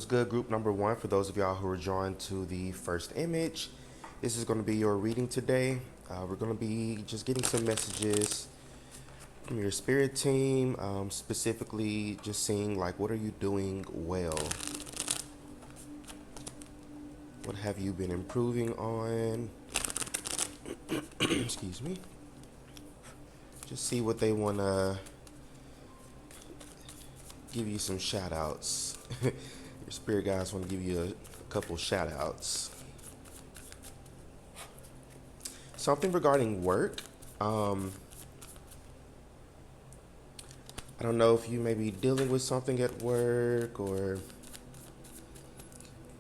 good, group number one? For those of y'all who are joined to the first image, this is going to be your reading today. We're going to be just getting some messages from your spirit team, specifically just seeing like what are you doing well? What have you been improving on? Excuse me. Just see what they want to give you some shout outs. Your spirit guides want to give you a couple shout outs. Something regarding work. Um, I don't know if you may be dealing with something at work or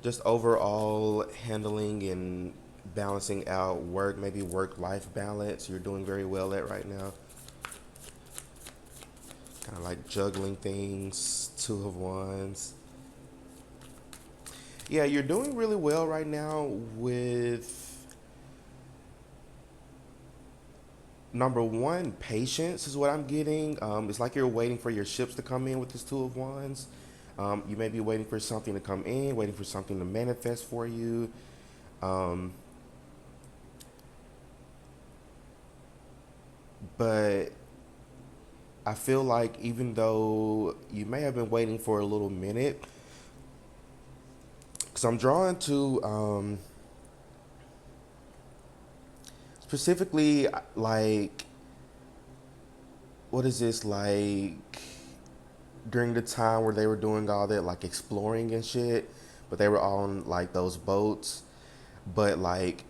just overall handling and balancing out work, maybe work life balance you're doing very well at right now. Kind of like juggling things, two of wands. Yeah, you're doing really well right now with number one, patience is what I'm getting. It's like you're waiting for your ships to come in with this two of wands. You may be waiting for something to come in, waiting for something to manifest for you. Um, but I feel like even though you may have been waiting for a little minute, because I'm drawn to specifically like, what is this like during the time where they were doing all that like exploring and shit, but they were on like those boats, but like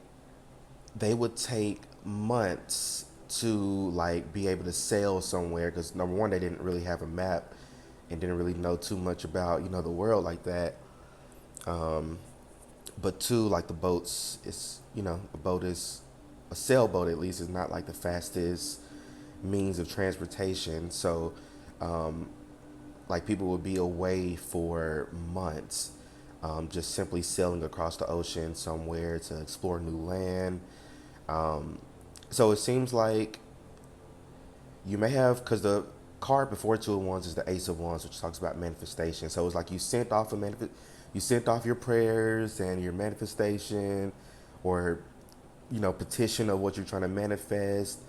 they would take months to like be able to sail somewhere because number one they didn't really have a map and didn't really know too much about the world like that. um, but two, like the boats is a boat is a sailboat at least is not like the fastest means of transportation. So like people would be away for months, just simply sailing across the ocean somewhere to explore new land. um, so it seems like you may have, because the card before two of wands is the ace of wands, which talks about manifestation. So it's like you sent off your prayers and your manifestation, or petition of what you're trying to manifest.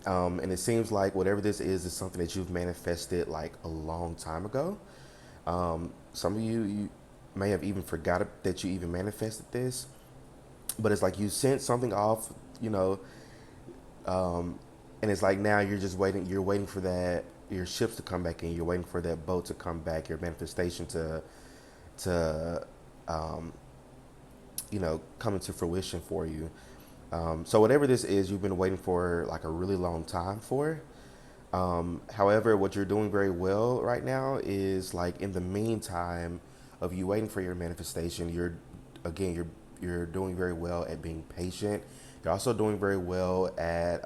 And it seems like whatever this is something that you've manifested like a long time ago. Some of you may have even forgot that you even manifested this, but it's like you sent something off, you know, and it's like now you're just waiting. You're waiting for that your ships to come back in. You're waiting for that boat to come back. Your manifestation to come into fruition for you. So whatever this is, you've been waiting for like a really long time for. However, what you're doing very well right now is like in the meantime of you waiting for your manifestation, you're doing very well at being patient. You're also doing very well at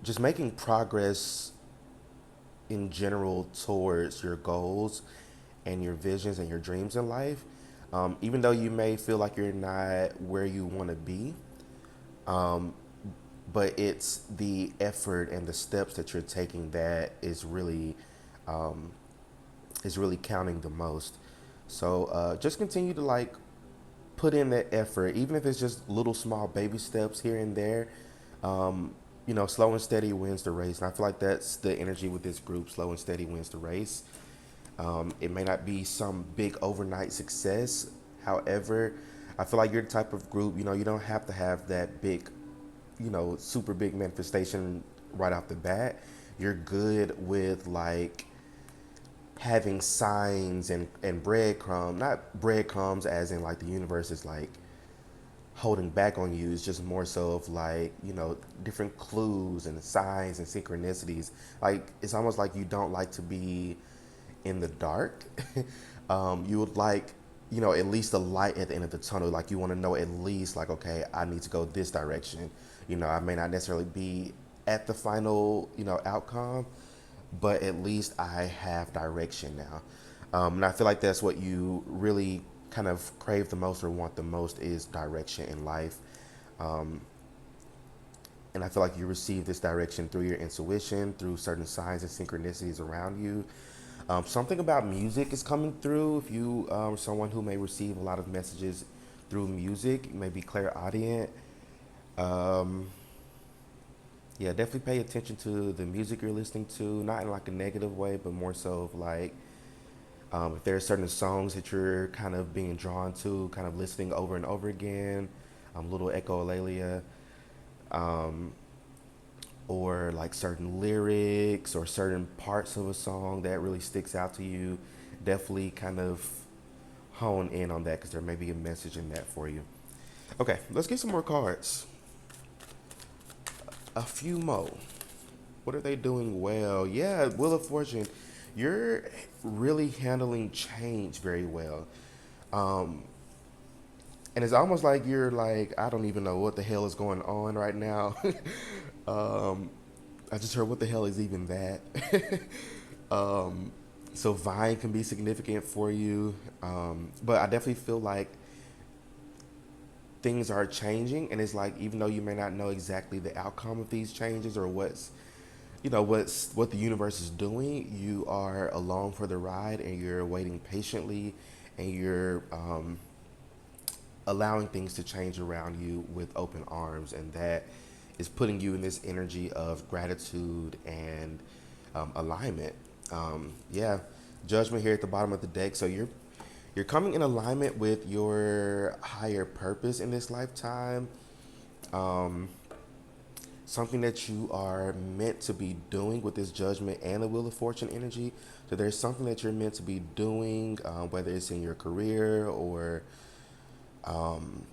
just making progress in general towards your goals and your visions and your dreams in life. Even though you may feel like you're not where you want to be, but it's the effort and the steps that you're taking that is really counting the most. So just continue to like put in that effort, even if it's just little small baby steps here and there. Slow and steady wins the race, and I feel like that's the energy with this group. Slow and steady wins the race. It may not be some big overnight success. However, I feel like you're the type of group, you don't have to have that big, super big manifestation right off the bat. You're good with like having signs and breadcrumbs, not breadcrumbs as in like the universe is like holding back on you. It's just more so of like, different clues and signs and synchronicities. Like it's almost like you don't like to be in the dark. You would like, at least a light at the end of the tunnel. Like you want to know at least like, okay, I need to go this direction. I may not necessarily be at the final, outcome, but at least I have direction now. And I feel like that's what you really kind of crave the most or want the most is direction in life. Um, and I feel like you receive this direction through your intuition, through certain signs and synchronicities around you. Something about music is coming through. If you are someone who may receive a lot of messages through music, you may be clairaudient. Um, yeah, definitely pay attention to the music you're listening to, not in like a negative way, but more so of like if there are certain songs that you're kind of being drawn to, kind of listening over and over again, little echolalia, um, or like certain lyrics or certain parts of a song that really sticks out to you, definitely kind of hone in on that because there may be a message in that for you. Okay, let's get some more cards. A few more. What are they doing well? Yeah, Wheel of Fortune. You're really handling change very well. Um, and it's almost like you're like, I don't even know what the hell is going on right now. um, I just heard what the hell is even that. um, so Vine can be significant for you. But I definitely feel like things are changing, and it's like even though you may not know exactly the outcome of these changes or what the universe is doing, you are along for the ride and you're waiting patiently, and you're allowing things to change around you with open arms, and that is putting you in this energy of gratitude and alignment. Yeah, Judgment here at the bottom of the deck. So you're coming in alignment with your higher purpose in this lifetime. Um, Something that you are meant to be doing with this Judgment and the Wheel of Fortune energy. So there's something that you're meant to be doing, whether it's in your career or um,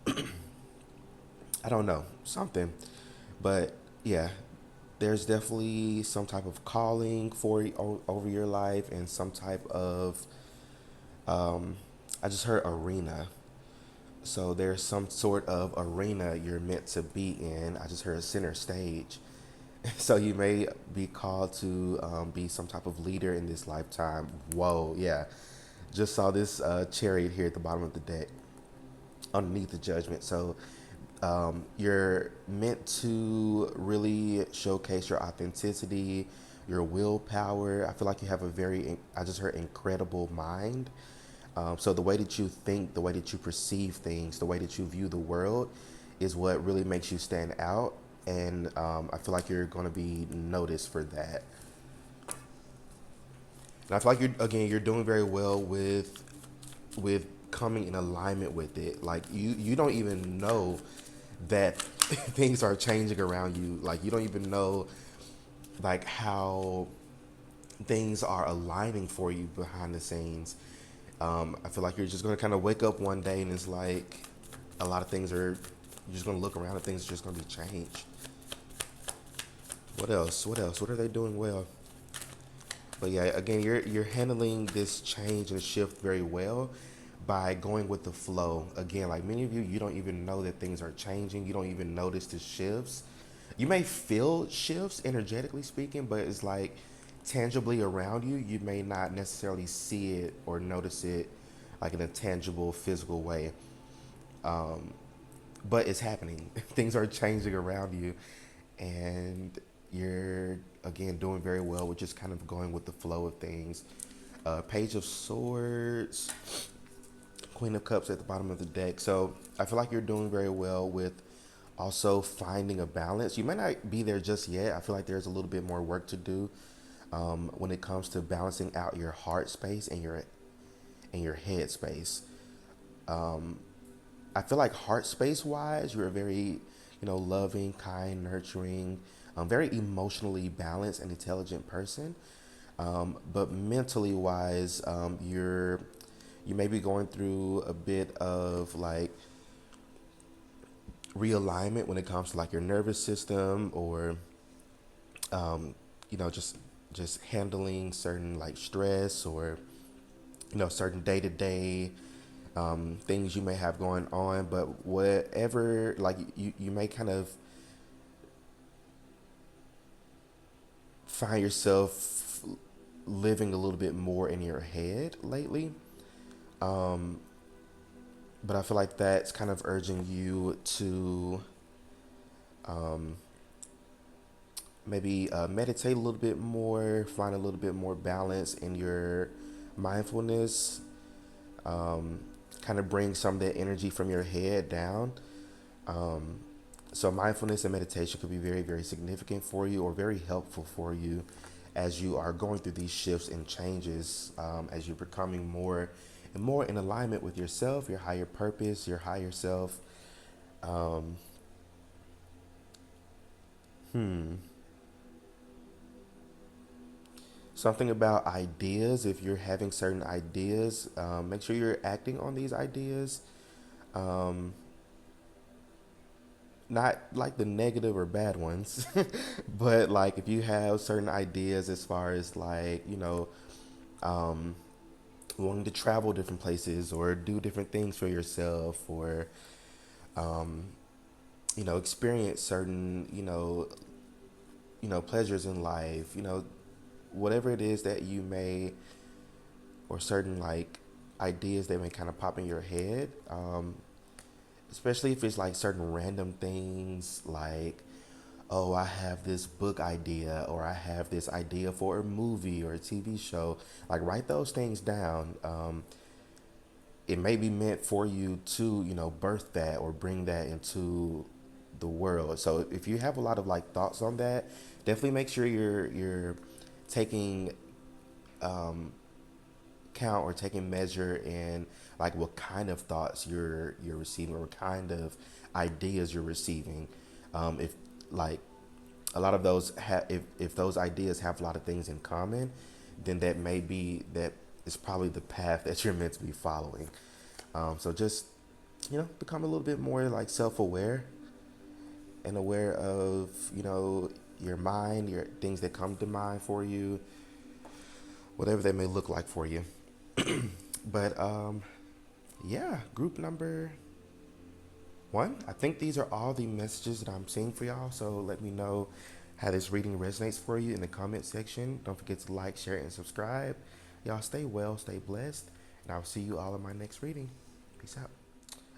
I don't know, something. But yeah, there's definitely some type of calling over your life, and some type of um, I just heard arena. So there's some sort of arena you're meant to be in. I just heard center stage. So you may be called to be some type of leader in this lifetime. Whoa, yeah. Just saw this chariot here at the bottom of the deck underneath the Judgment. So you're meant to really showcase your authenticity, your willpower. I feel like you have a I just heard incredible mind. So the way that you think, the way that you perceive things, the way that you view the world is what really makes you stand out. And I feel like you're going to be noticed for that. And I feel like you're doing very well with coming in alignment with it. Like you don't even know that things are changing around you. Like you don't even know like how things are aligning for you behind the scenes. I feel like you're just gonna kind of wake up one day and it's like a lot of things are. You're just gonna look around and things are just gonna be changed. What else? What else? What are they doing well? But yeah, again, you're handling this change and shift very well by going with the flow. Again, like many of you, you don't even know that things are changing. You don't even notice the shifts. You may feel shifts energetically speaking, but it's like tangibly around you. You may not necessarily see it or notice it like in a tangible, physical way. Um, but it's happening. Things are changing around you, and you're again doing very well with just kind of going with the flow of things. Page of Swords, Queen of Cups at the bottom of the deck. So I feel like you're doing very well with also finding a balance. You might not be there just yet. I feel like there's a little bit more work to do when it comes to balancing out your heart space and your head space. Um, I feel like heart space wise, you're a very, loving, kind, nurturing, very emotionally balanced and intelligent person. But mentally wise, you may be going through a bit of like realignment when it comes to like your nervous system, or just handling certain like stress, or certain day to day things you may have going on. But whatever, like you may kind of find yourself living a little bit more in your head lately. Um, but I feel like that's kind of urging you to um, maybe meditate a little bit more, find a little bit more balance in your mindfulness, kind of bring some of that energy from your head down. So mindfulness and meditation could be very, very significant for you or very helpful for you as you are going through these shifts and changes, as you're becoming more and more in alignment with yourself, your higher purpose, your higher self. Um, Something about ideas. If you're having certain ideas, make sure you're acting on these ideas. Um, Not like the negative or bad ones, but like if you have certain ideas as far as like, um, wanting to travel different places or do different things for yourself or, um, experience certain, pleasures in life, whatever it is that you may, or certain like ideas that may kind of pop in your head, especially if it's like certain random things like, oh, I have this book idea or I have this idea for a movie or a TV show. Like, write those things down. It may be meant for you to, birth that or bring that into the world. So if you have a lot of like thoughts on that, definitely make sure you're taking count or taking measure in like what kind of thoughts you're receiving or what kind of ideas you're receiving. If like a lot of those if those ideas have a lot of things in common, then that is probably the path that you're meant to be following. So just become a little bit more like self-aware and aware of your mind, your things that come to mind for you, whatever they may look like for you. But yeah, group number one. I think these are all the messages that I'm seeing for y'all. So let me know how this reading resonates for you in the comment section. Don't forget to like, share, and subscribe. Y'all stay well, stay blessed, and I'll see you all in my next reading. Peace out.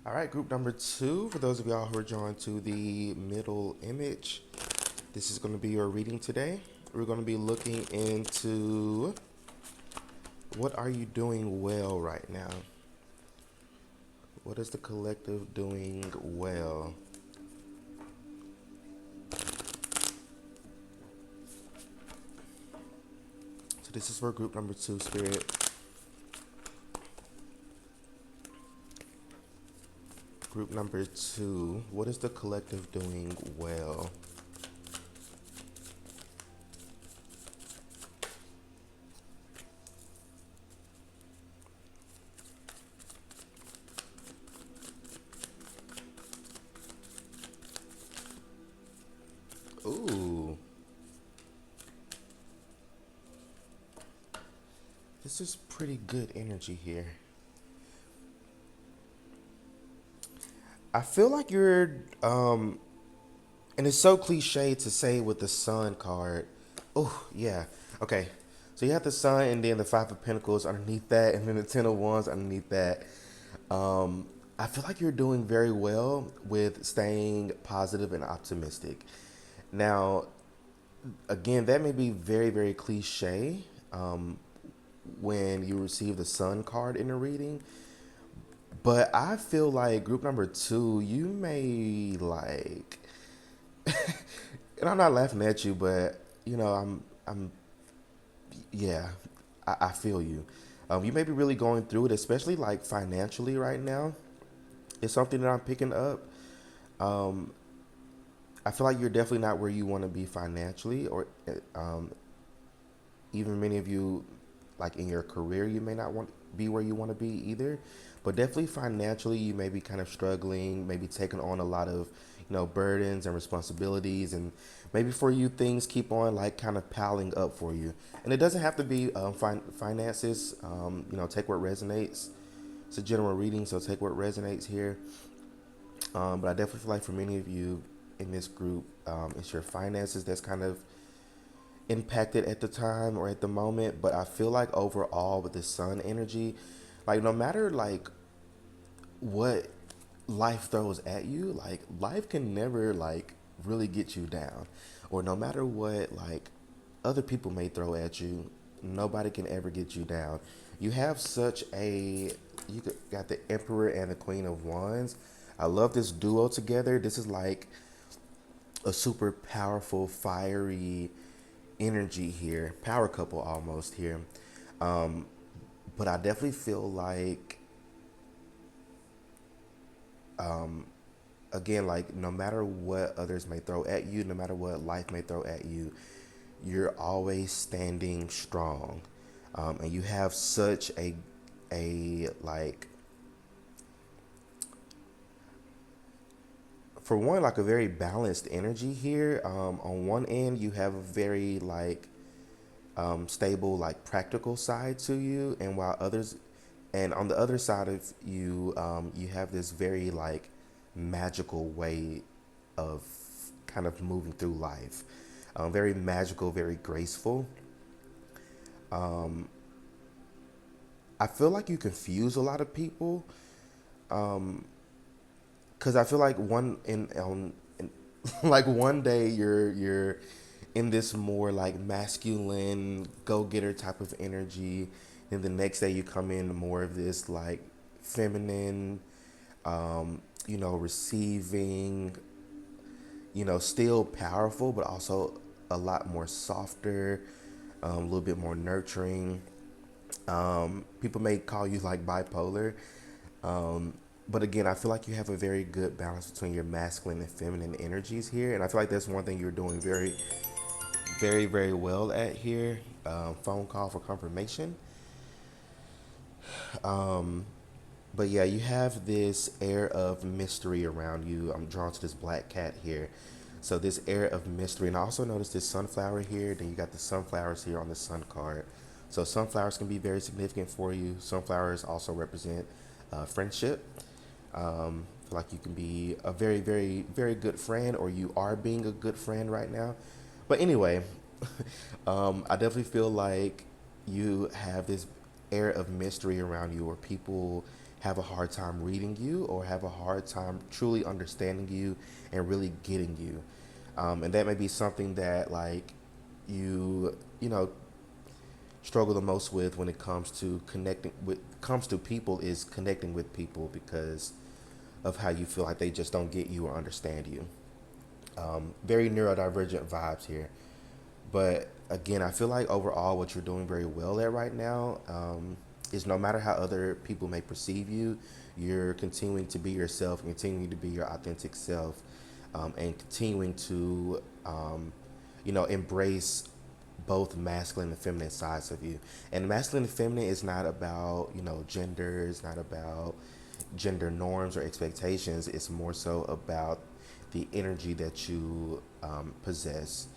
All right, group number two. For those of y'all who are drawn to the middle image, this is going to be your reading today. We're going to be looking into what are you doing well right now? What is the collective doing well? So this is for group number two, Spirit. Group number two, what is the collective doing well? Ooh, this is pretty good energy here. I feel like you're, and it's so cliche to say with the Sun card. Oh, yeah. Okay. So you have the Sun and then the Five of Pentacles underneath that, and then the Ten of Wands underneath that. I feel like you're doing very well with staying positive and optimistic. Now, again, that may be very, very cliche when you receive the Sun card in a reading, but I feel like group number two, you may like, and I'm not laughing at you, but yeah, I feel you. You may be really going through it, especially like financially right now. It's something that I'm picking up. Um, I feel like you're definitely not where you want to be financially, or even many of you, like in your career, you may not want be where you want to be either. But definitely financially, you may be kind of struggling, maybe taking on a lot of, burdens and responsibilities, and maybe for you things keep on like kind of piling up for you. And it doesn't have to be finances. Take what resonates. It's a general reading, so take what resonates here. But I definitely feel like for many of you in this group, it's your finances that's kind of impacted at the time or at the moment. But I feel like overall with the Sun energy, like no matter like what life throws at you, like life can never like really get you down. or no matter what like other people may throw at you, nobody can ever get you down. You have such a got the Emperor and the Queen of Wands. I love this duo together. This is like a super powerful, fiery energy here, power couple almost here. But I definitely feel like, again, like no matter what others may throw at you, no matter what life may throw at you, you're always standing strong, and you have such a like, for one, like a very balanced energy here. On one end, you have a very like stable, like practical side to you, and while others, and on the other side of you, you have this very like magical way of kind of moving through life. Very magical, very graceful. I feel like you confuse a lot of people, because I feel like like one day you're in this more like masculine go getter type of energy, and the next day you come in more of this like feminine, receiving, still powerful, but also a lot more softer, a little bit more nurturing. People may call you like bipolar. But again, I feel like you have a very good balance between your masculine and feminine energies here. And I feel like that's one thing you're doing very, very, very well at here. Phone call for confirmation. But yeah, you have this air of mystery around you. I'm drawn to this black cat here. So this air of mystery. And I also noticed this sunflower here. Then you got the sunflowers here on the sun card. So sunflowers can be very significant for you. Sunflowers also represent friendship. Feel like you can be a very, very, very good friend, or you are being a good friend right now. But anyway, I definitely feel like you have this air of mystery around you, where people have a hard time reading you or have a hard time truly understanding you and really getting you. And that may be something that like you struggle the most with when it comes to connecting with comes to people, is connecting with people because of how you feel like they just don't get you or understand you. Very neurodivergent vibes here. But again, I feel like overall what you're doing very well at right now, is no matter how other people may perceive you, you're continuing to be yourself, continuing to be your authentic self, and continuing to, embrace both masculine and feminine sides of you. And masculine and feminine is not about, gender, it's not about gender norms or expectations. It's more so about the energy that you possess.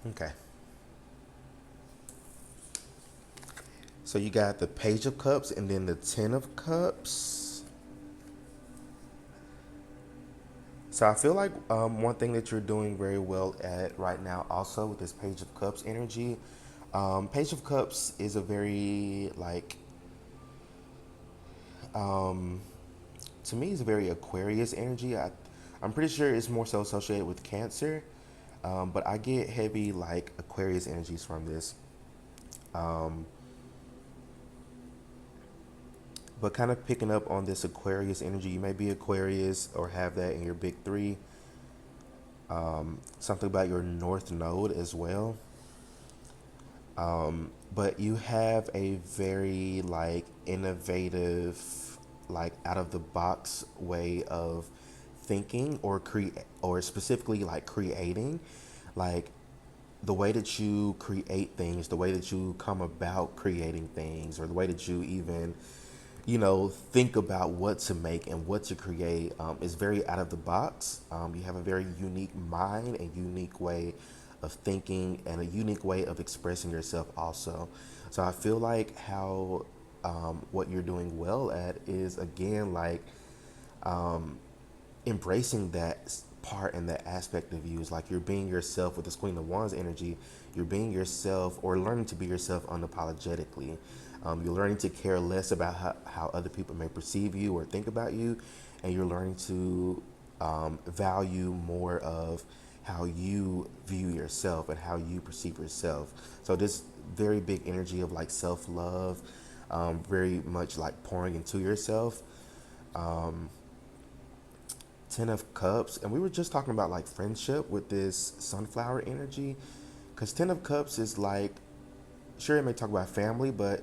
Okay. So you got the Page of Cups and then the Ten of Cups. So I feel like one thing that you're doing very well at right now, also with this Page of Cups energy, Page of Cups is a very like, to me, it's a very Aquarius energy. I'm pretty sure it's more so associated with Cancer, but I get heavy like Aquarius energies from this. Um, but kind of picking up on this Aquarius energy, you may be Aquarius or have that in your big three. Something about your North Node as well. But you have a very like innovative, like out of the box way of thinking, or create, or specifically like creating, like the way that you create things, the way that you come about creating things, or the way that you even, think about what to make and what to create, is very out of the box. You have a very unique mind, a unique way of thinking, and a unique way of expressing yourself also. So I feel like how, what you're doing well at is, again, like embracing that part and that aspect of you. Is like you're being yourself with this Queen of Wands energy. You're being yourself, or learning to be yourself unapologetically. You're learning to care less about how other people may perceive you or think about you, and you're learning to value more of how you view yourself and how you perceive yourself. So this very big energy of like self love, very much like pouring into yourself. Ten of Cups, and we were just talking about like friendship with this sunflower energy, because Ten of Cups is like, sure, it may talk about family, but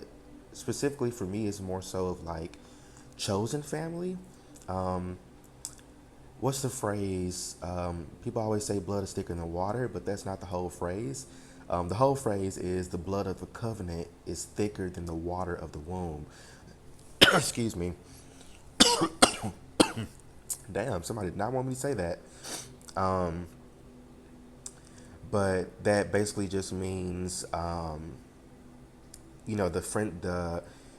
specifically for me, it's more so of like chosen family. Um, what's the phrase? People always say blood is thicker than water, but that's not the whole phrase. The whole phrase is the blood of the covenant is thicker than the water of the womb. Excuse me. Damn, somebody did not want me to say that. Um, but that basically just means, the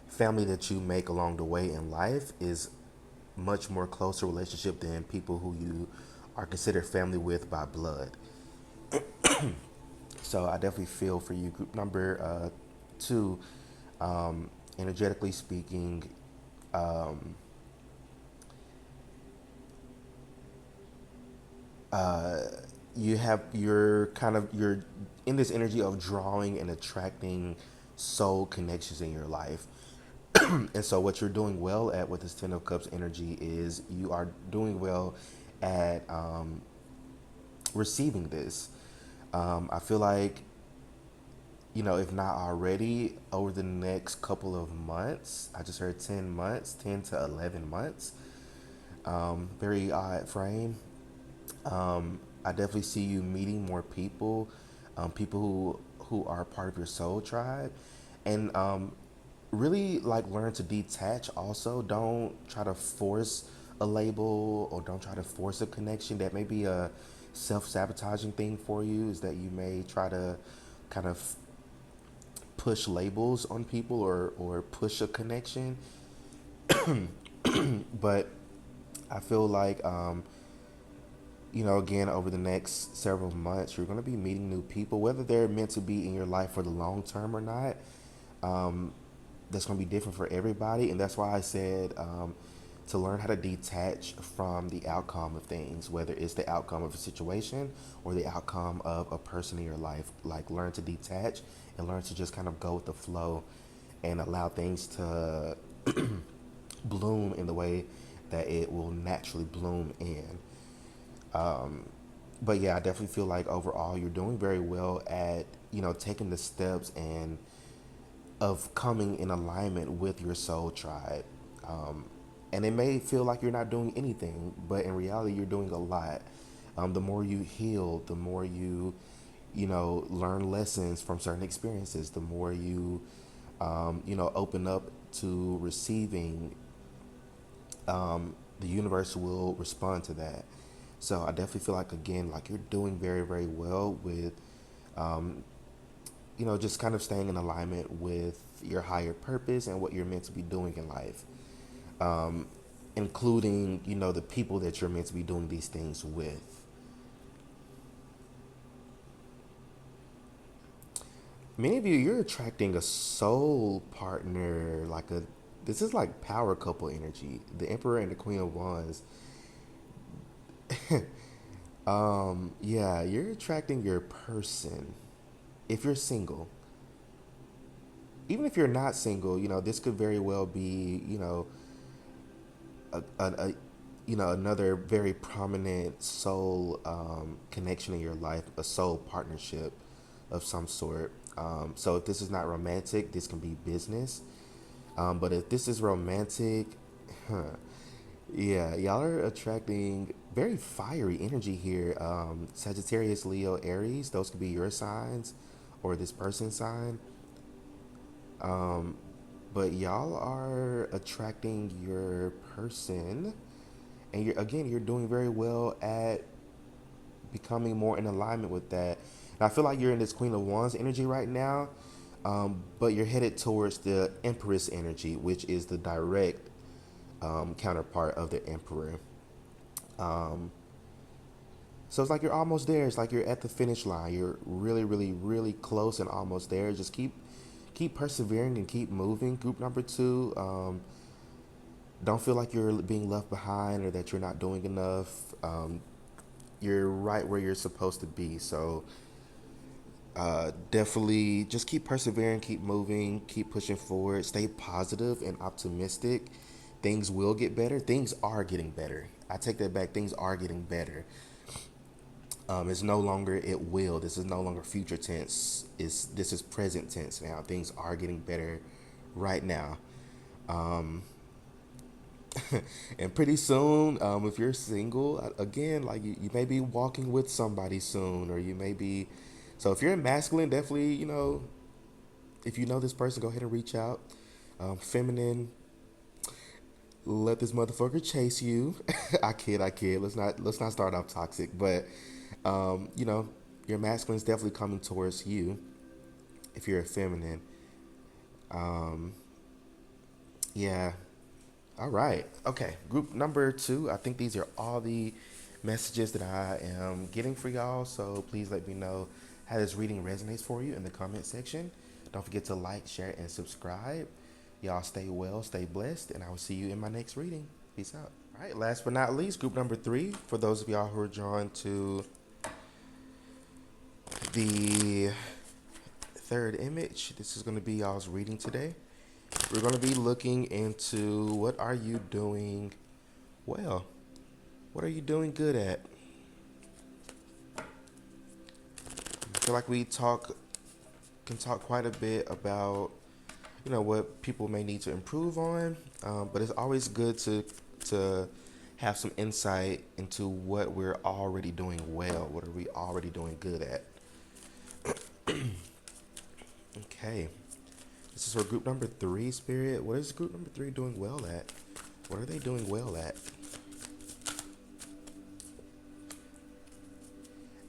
family that you make along the way in life is much more closer relationship than people who you are considered family with by blood. So I definitely feel for you. Group number two, energetically speaking, um, you're in this energy of drawing and attracting soul connections in your life. And so what you're doing well at with this Ten of Cups energy is you are doing well at receiving this. I feel like, if not already, over the next couple of months, I just heard 10 months, 10 to 11 months, very odd frame. I definitely see you meeting more people, people who are part of your soul tribe, and really like learn to detach. Also, don't try to force a label or don't try to force a connection. That may be a self-sabotaging thing for you. Is that you may try to kind of push labels on people or push a connection, but I feel like again, over the next several months, you're going to be meeting new people, whether they're meant to be in your life for the long term or not. That's going to be different for everybody. And that's why I said to learn how to detach from the outcome of things, whether it's the outcome of a situation or the outcome of a person in your life. Like, learn to detach and learn to just kind of go with the flow and allow things to bloom in the way that it will naturally bloom in. But yeah, I definitely feel like overall you're doing very well at taking the steps and of coming in alignment with your soul tribe. And it may feel like you're not doing anything, but in reality, you're doing a lot. The more you heal, the more you learn lessons from certain experiences, the more you open up to receiving, the universe will respond to that. So I definitely feel like, again, like you're doing very, very well with, just kind of staying in alignment with your higher purpose and what you're meant to be doing in life, including, the people that you're meant to be doing these things with. Many of you, you're attracting a soul partner, this is like power couple energy. The Emperor and the Queen of Wands. Yeah, you're attracting your person. If you're single, even if you're not single, this could very well be, a another very prominent soul connection in your life, a soul partnership of some sort. So if this is not romantic, this can be business. But if this is romantic, yeah, y'all are attracting very fiery energy here. Sagittarius, Leo, Aries, those could be your signs or this person's sign. But y'all are attracting your person, and you're doing very well at becoming more in alignment with that. And I feel like you're in this Queen of Wands energy right now, but you're headed towards the Empress energy, which is the direct counterpart of the Emperor. Um, so it's like you're almost there. It's like you're at the finish line. You're really, really, really close and almost there. Just keep persevering and keep moving. Group number two. Don't feel like you're being left behind or that you're not doing enough. you're right where you're supposed to be. So definitely just keep persevering, keep moving, keep pushing forward, stay positive and optimistic. Things will get better. Things are getting better. I take that back. Things are getting better. It's no longer it will. This is no longer future tense. This is present tense now. Things are getting better right now. And pretty soon, if you're single, again, like you may be walking with somebody soon, or you may be. So if you're masculine, definitely, if you know this person, go ahead and reach out. Feminine, let this motherfucker chase you. I kid, I kid. Let's not start off toxic, but your masculine is definitely coming towards you. If you're a feminine, yeah. All right. Okay. Group number two. I think these are all the messages that I am getting for y'all. So please let me know how this reading resonates for you in the comment section. Don't forget to like, share, and subscribe. Y'all stay well, stay blessed, and I will see you in my next reading. Peace out. All right. Last but not least, group number three. For those of y'all who are drawn to the third image, this is going to be y'all's reading today. We're going to be looking into what are you doing well? What are you doing good at? I feel like we can talk quite a bit about what people may need to improve on, but it's always good to have some insight into what we're already doing well. What are we already doing good at? Okay, this is for group number three, Spirit. What is group number three doing well at? What are they doing well at?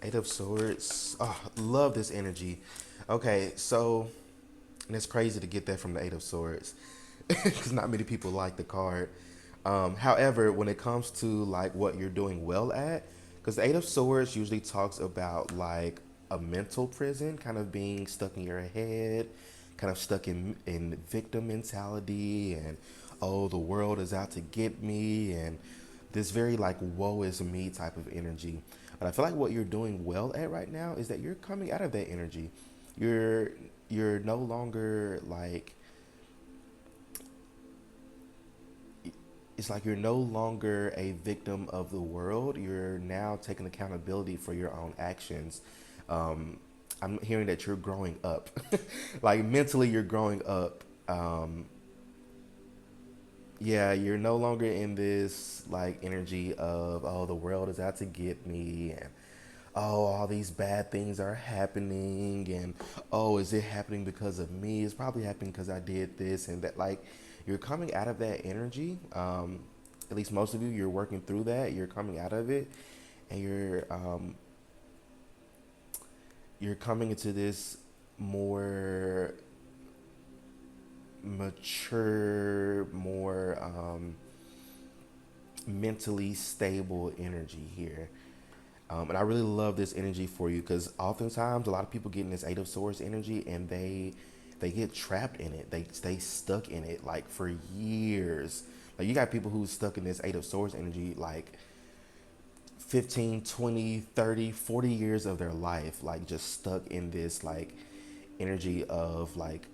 Eight of Swords. Oh, love this energy. Okay, so and it's crazy to get that from the Eight of Swords because not many people like the card. However, when it comes to like what you're doing well at, because the Eight of Swords usually talks about like a mental prison, kind of being stuck in your head, kind of stuck in victim mentality, and oh, the world is out to get me, and this very like woe is me type of energy. But I feel like what you're doing well at right now is that you're coming out of that energy. You're you're no longer like it's like you're no longer a victim of the world. You're now taking accountability for your own actions. Um, I'm hearing that you're growing up, like mentally, you're growing up. Yeah, you're no longer in this like energy of oh the world is out to get me and oh all these bad things are happening and oh is it happening because of me? It's probably happening because I did this and that. Like you're coming out of that energy. At least most of you, you're working through that. You're coming out of it, and you're coming into this more mature, more mentally stable energy here. And I really love this energy for you because oftentimes a lot of people get in this Eight of Swords energy and they get trapped in it. They stay stuck in it like for years. Like you got people who's stuck in this Eight of Swords energy like 15, 20, 30, 40 years of their life, like just stuck in this like energy of like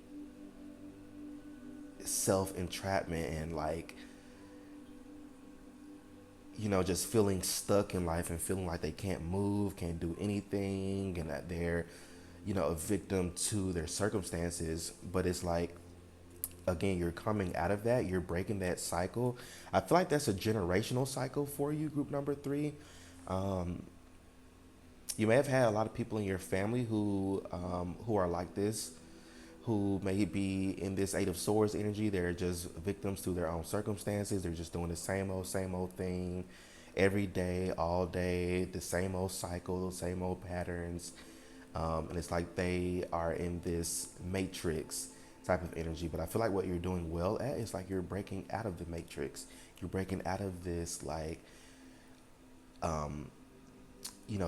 self entrapment and like just feeling stuck in life and feeling like they can't move, can't do anything, and that they're, a victim to their circumstances. But it's like, again, you're coming out of that, you're breaking that cycle. I feel like that's a generational cycle for you, group number three. You may have had a lot of people in your family who are like this, who may be in this Eight of Swords energy. They're just victims to their own circumstances. They're just doing the same old thing every day, all day, the same old cycle, same old patterns. And it's like they are in this matrix type of energy. But I feel like what you're doing well at is like you're breaking out of the matrix. You're breaking out of this like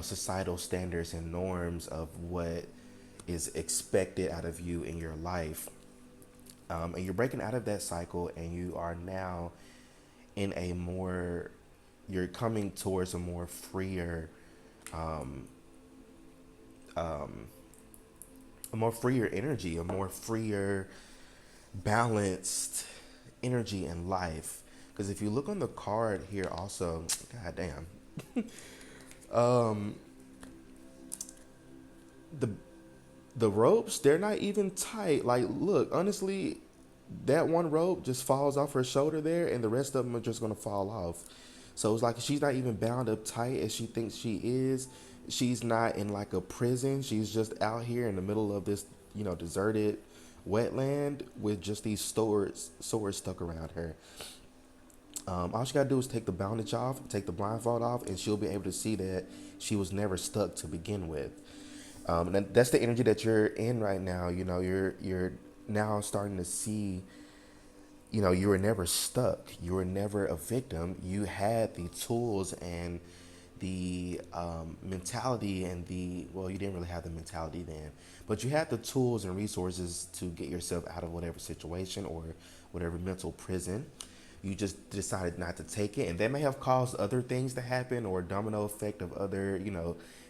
societal standards and norms of what is expected out of you in your life. And you're breaking out of that cycle and you are now in a more, you're coming towards a more freer, a more freer energy, a more freer, balanced energy in life. Because if you look on the card here, also, god damn, the the ropes, they're not even tight. Like, look, honestly, that one rope just falls off her shoulder there, and the rest of them are just gonna fall off. So it's like she's not even bound up tight as she thinks she is. She's not in like a prison. She's just out here in the middle of this, deserted wetland with just these swords stuck around her. All she gotta do is take the bandage off, take the blindfold off, and she'll be able to see that she was never stuck to begin with. And that's the energy that you're in right now. You're now starting to see. You were never stuck. You were never a victim. You had the tools and the mentality and the well, you didn't really have the mentality then, but you had the tools and resources to get yourself out of whatever situation or whatever mental prison. You just decided not to take it, and that may have caused other things to happen or a domino effect of other,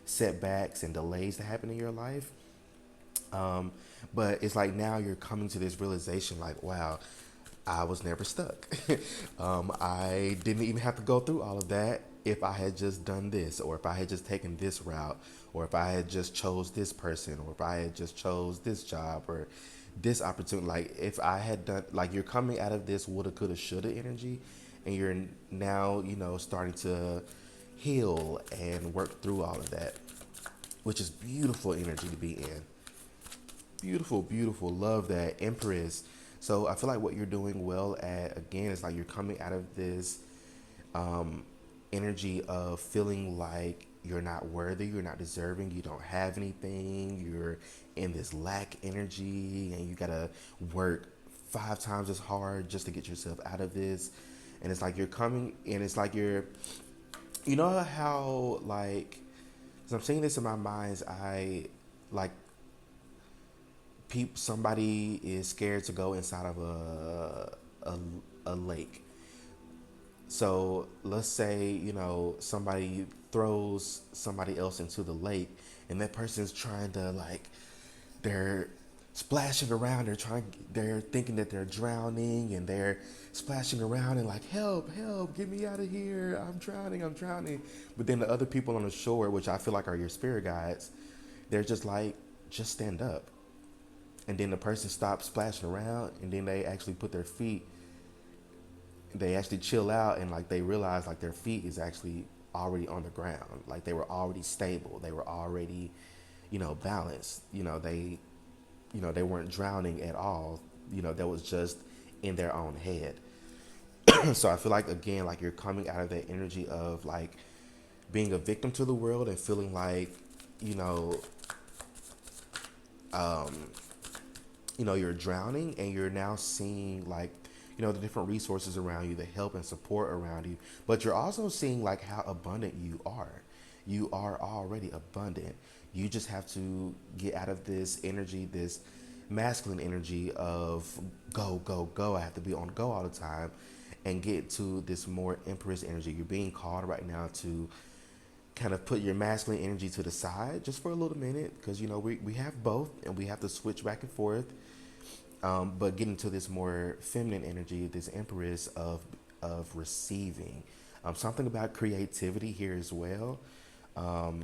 setbacks and delays to happen in your life. Um, but it's like now you're coming to this realization like, wow, I was never stuck. I didn't even have to go through all of that if I had just done this, or if I had just taken this route, or if I had just chose this person, or if I had just chose this job, or this opportunity. Like if I had done, like you're coming out of this woulda, coulda, shoulda energy, and you're now, starting to heal and work through all of that, which is beautiful energy to be in. Beautiful, beautiful. Love that. Empress. So I feel like what you're doing well at, again, is like you're coming out of this energy of feeling like you're not worthy, you're not deserving, you don't have anything, you're in this lack energy, and you gotta work 5 times as hard just to get yourself out of this. And it's like you're coming, and it's like you know how, like, as I'm seeing this in my mind, I like somebody is scared to go inside of a, a lake. So let's say, somebody throws somebody else into the lake, and that person's trying to, like, they're splashing around, they're thinking that they're drowning, and they're splashing around and like, help, help, get me out of here, I'm drowning. But then the other people on the shore, which I feel like are your spirit guides, they're just like, just stand up. And then the person stops splashing around, and then they actually put their feet, they actually chill out, and like they realize like their feet is actually already on the ground, like they were already stable, they were already, balanced, they weren't drowning at all, that was just in their own head. So I feel like, again, like you're coming out of that energy of like being a victim to the world and feeling like, you know you're drowning, and you're now seeing like, the different resources around you, the help and support around you, but you're also seeing like how abundant you are. You are already abundant. You just have to get out of this energy, this masculine energy of go, go, go. I have to be on go all the time, and get to this more empress energy. You're being called right now to kind of put your masculine energy to the side just for a little minute, because we have both, and we have to switch back and forth, but get into this more feminine energy, this empress of receiving. Something about creativity here as well.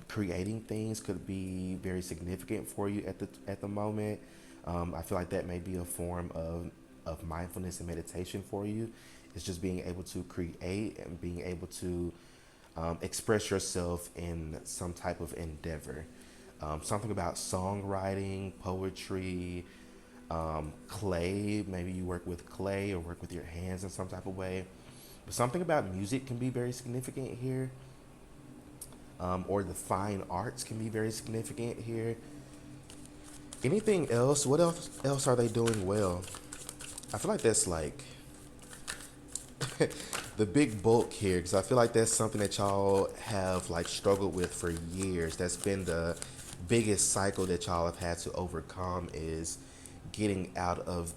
Creating things could be very significant for you at the moment. I feel like that may be a form of mindfulness and meditation for you. It's just being able to create and being able to express yourself in some type of endeavor. Something about songwriting, poetry, clay. Maybe you work with clay or work with your hands in some type of way. But something about music can be very significant here, or the fine arts can be very significant here. Anything else? What else are they doing well? I feel like that's like the big bulk here, because I feel like that's something that y'all have like struggled with for years. That's been the biggest cycle that y'all have had to overcome, is getting out of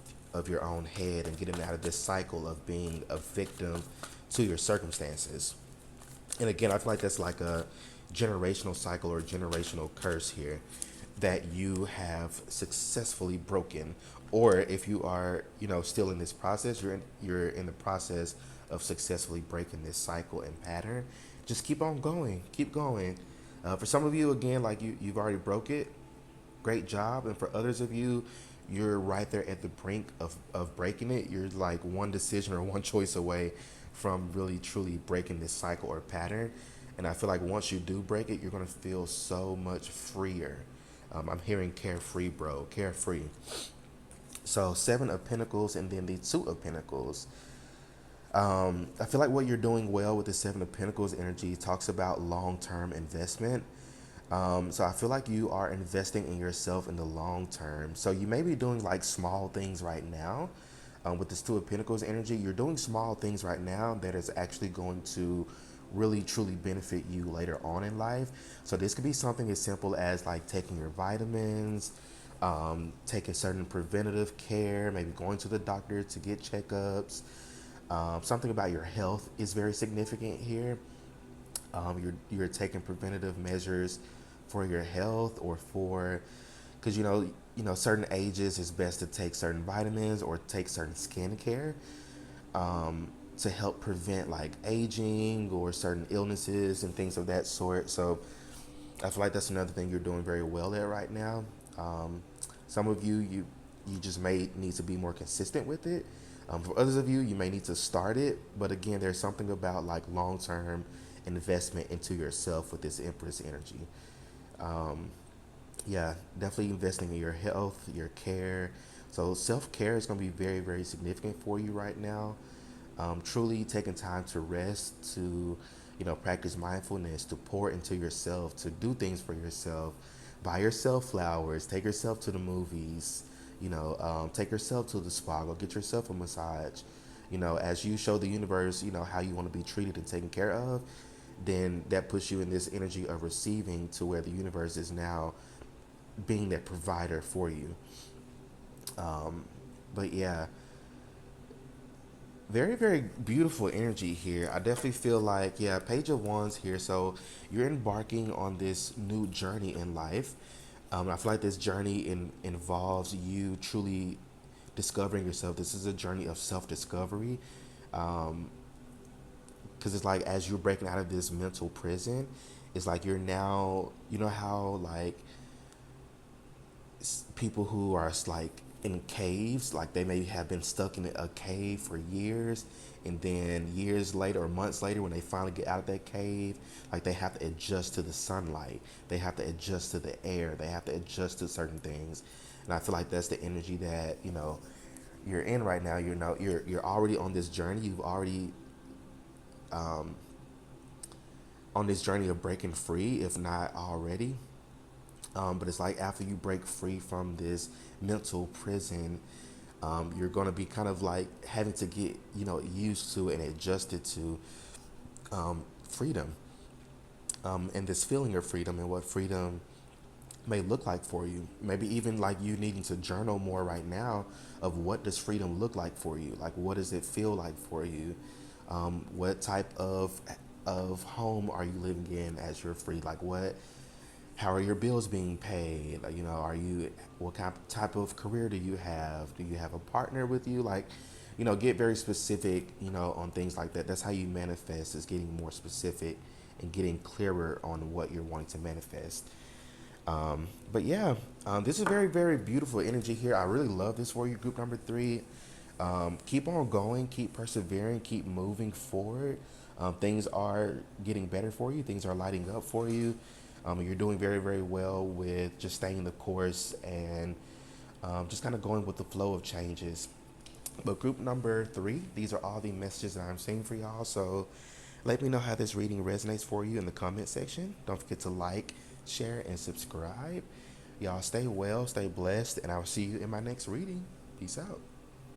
your own head and getting out of this cycle of being a victim to your circumstances. And again, I feel like that's like a generational cycle or generational curse here that you have successfully broken, or if you are, still in this process, you're in the process of successfully breaking this cycle and pattern. Just keep on going, keep going. For some of you, again, like you've already broke it. Great job. And for others of you, you're right there at the brink of breaking it. You're like one decision or one choice away from really truly breaking this cycle or pattern. And I feel like once you do break it, you're going to feel so much freer. I'm hearing carefree, bro, carefree. So, Seven of Pentacles and then the Two of Pentacles. I feel like what you're doing well with the Seven of Pentacles energy talks about long term investment. So I feel like you are investing in yourself in the long term. So you may be doing like small things right now. With this Two of Pentacles energy, you're doing small things right now that is actually going to really truly benefit you later on in life. So this could be something as simple as like taking your vitamins, taking certain preventative care, maybe going to the doctor to get checkups. Something about your health is very significant here. You're taking preventative measures for your health or for, because certain ages it's best to take certain vitamins or take certain skincare to help prevent like aging or certain illnesses and things of that sort. So I feel like that's another thing you're doing very well at right now. Some of you just may need to be more consistent with it. For others of you, you may need to start it, but again, there's something about like long term investment into yourself with this Empress energy. Yeah, definitely investing in your health, your care. So self care is going to be very, very significant for you right now. Truly taking time to rest, to practice mindfulness, to pour into yourself, to do things for yourself, buy yourself flowers, take yourself to the movies, take yourself to the spa, go get yourself a massage. As you show the universe, how you want to be treated and taken care of, then that puts you in this energy of receiving to where the universe is now being that provider for you. But yeah, very, very beautiful energy here. I definitely feel like, yeah, Page of Wands here. So you're embarking on this new journey in life. I feel like this journey involves you truly discovering yourself. This is a journey of self discovery. Because it's like as you're breaking out of this mental prison, it's like you're now, how like people who are like in caves, like they may have been stuck in a cave for years, and then years later or months later, when they finally get out of that cave, like they have to adjust to the sunlight, they have to adjust to the air, they have to adjust to certain things. And I feel like that's the energy that you're in right now. You're already on this journey. You've already on this journey of breaking free, if not already. But it's like after you break free from this mental prison, you're going to be kind of like having to get, used to and adjusted to freedom, and this feeling of freedom and what freedom may look like for you. Maybe even like you needing to journal more right now of what does freedom look like for you? Like what does it feel like for you? What type of home are you living in as you're free? Like how are your bills being paid? Like, are you, what kind type of career do you have? Do you have a partner with you? Like, get very specific, on things like that. That's how you manifest, is getting more specific and getting clearer on what you're wanting to manifest. But yeah, this is very, very beautiful energy here. I really love this for you, group number 3. Keep on going, keep persevering, keep moving forward. Things are getting better for you. Things are lighting up for you. You're doing very, very well with just staying the course and just kind of going with the flow of changes. But group number 3, these are all the messages that I'm seeing for y'all. So let me know how this reading resonates for you in the comment section. Don't forget to like, share, and subscribe. Y'all stay well, stay blessed, and I'll see you in my next reading. Peace out.